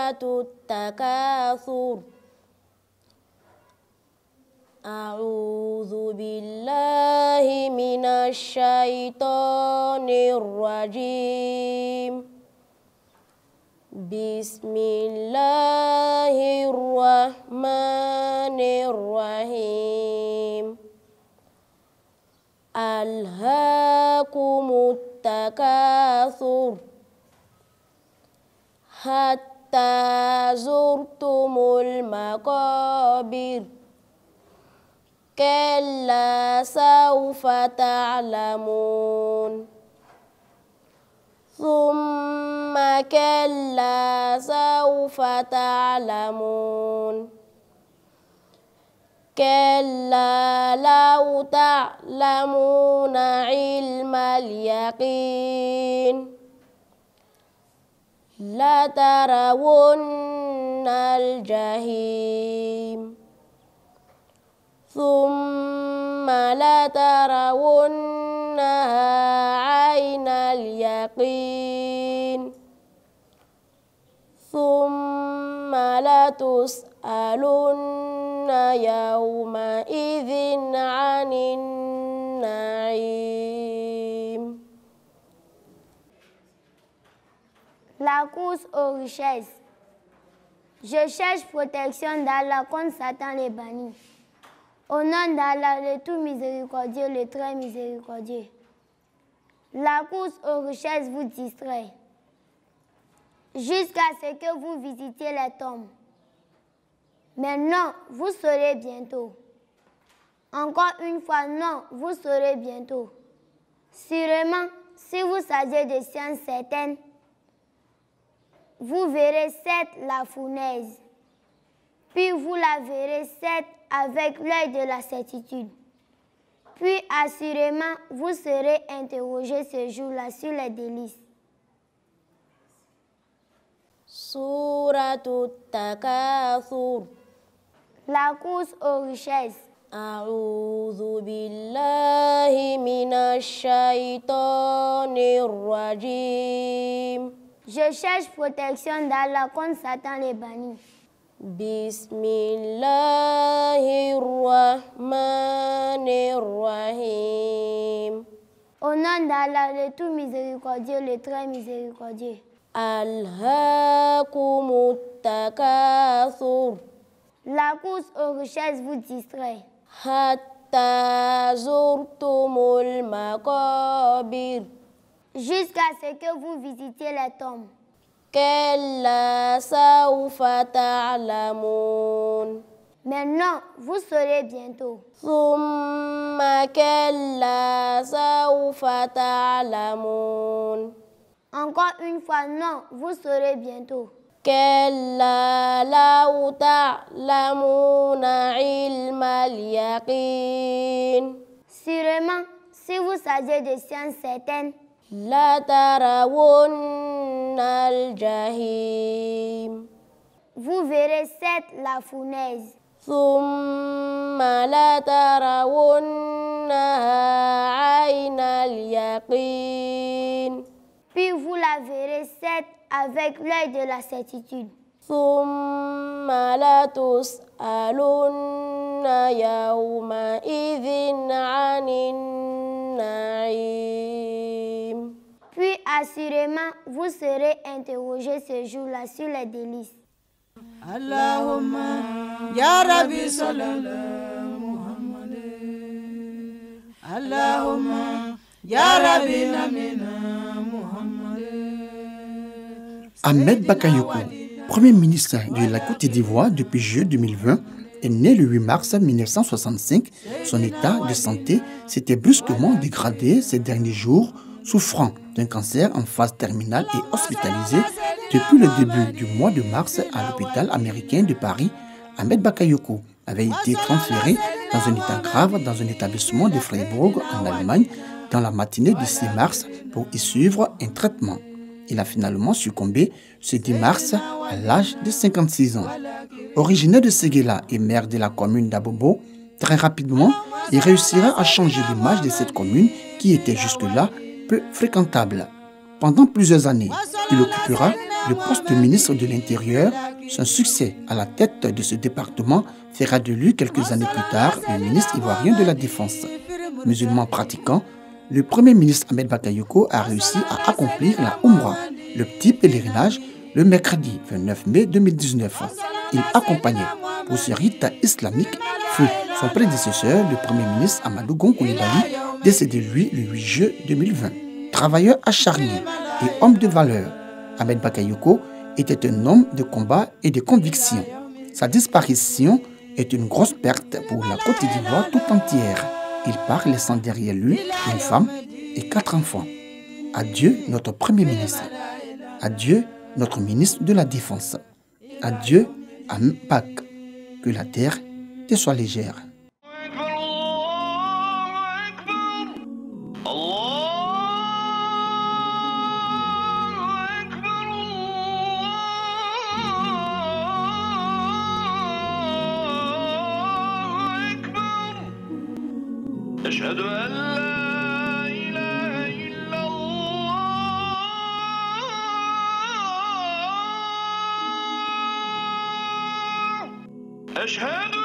سورة التكاثر أعوذ بالله من الشيطان الرجيم بسم الله الرحمن الرحيم ألهاكم التكاثر حتى زرتم المقابر كلا سوف تعلمون ثم كلا سوف تعلمون كلا لو تعلمون علم اليقين لترون الجحيم ثم لترونها عين اليقين ثم لتسألن يومئذ عن النعيم. La course aux richesses. Je cherche protection d'Allah contre Satan les bannis. Au nom d'Allah, le tout miséricordieux, le très miséricordieux. La course aux richesses vous distrait, jusqu'à ce que vous visitiez les tombes. Mais non, vous saurez bientôt. Encore une fois, non, vous saurez bientôt. Sûrement, si vous saviez de sciences certaines, vous verrez certes la fournaise, puis vous la verrez certes avec l'œil de la certitude. Puis assurément, vous serez interrogé ce jour-là sur les délices. Sourate Takathur. La course aux richesses. A'udhu billahi minash shaitanir rajim. Je cherche protection d'Allah contre Satan les bannis. Bismillahirrahmanirrahim. Au nom d'Allah, le tout miséricordieux, le très miséricordieux. Alhaakumut takathur. La course aux richesses vous distrait, Hatta zurtumul maqabir. jusqu'à ce que vous visitiez les tombes. Kalla sawfa ta'lamun. Mais non, vous saurez bientôt. Thumma kalla sawfa ta'lamun. Encore une fois, non, vous saurez bientôt. Kalla law ta'lamuna ilmal yaqin. Sûrement, si vous saviez de sciences certaines, latarawunna al-jahim. vous verrez certes la fournaise. Thumma latarawunnaha ayna al-yaqin. Puis vous la verrez certes avec l'œil de la certitude. Thumma latus'alunna yawma'idhin 'anin na'im. Puis assurément, vous serez interrogé ce jour-là sur les délices. Allahumma ya Rabbi sallallahu Muhammad. Allahumma ya Rabbi namina Muhammad. Ahmed Bakayoko, Premier ministre de la Côte d'Ivoire depuis juillet 2020, est né le 8 mars 1965. Son état de santé s'était brusquement dégradé ces derniers jours, souffrant d'un cancer en phase terminale et hospitalisé depuis le début du mois de mars à l'hôpital américain de Paris. Ahmed Bakayoko avait été transféré dans un état grave dans un établissement de Freiburg en Allemagne dans la matinée du 6 mars pour y suivre un traitement. Il a finalement succombé ce 10 mars à l'âge de 56 ans. Originaire de Séguéla et maire de la commune d'Abobo, très rapidement, il réussira à changer l'image de cette commune qui était jusque-là peu fréquentable. Pendant plusieurs années, il occupera le poste de ministre de l'Intérieur. Son succès à la tête de ce département fera de lui quelques années plus tard le ministre ivoirien de la Défense. Musulman pratiquant, le premier ministre Ahmed Bakayoko a réussi à accomplir la Umrah, le petit pèlerinage, le mercredi 29 mai 2019. Il accompagnait pour ce rite islamique fut son prédécesseur, le premier ministre Amadou Gon Coulibaly, décédé lui le 8 juin 2020. Travailleur acharné et homme de valeur, Ahmed Bakayoko était un homme de combat et de conviction. Sa disparition est une grosse perte pour la Côte d'Ivoire tout entière. Il part laissant derrière lui une femme et 4 enfants. Adieu notre Premier ministre. Adieu notre ministre de la Défense. Adieu à Pâques. Que la terre te soit légère. أشهد أن لا إله إلا الله أشهد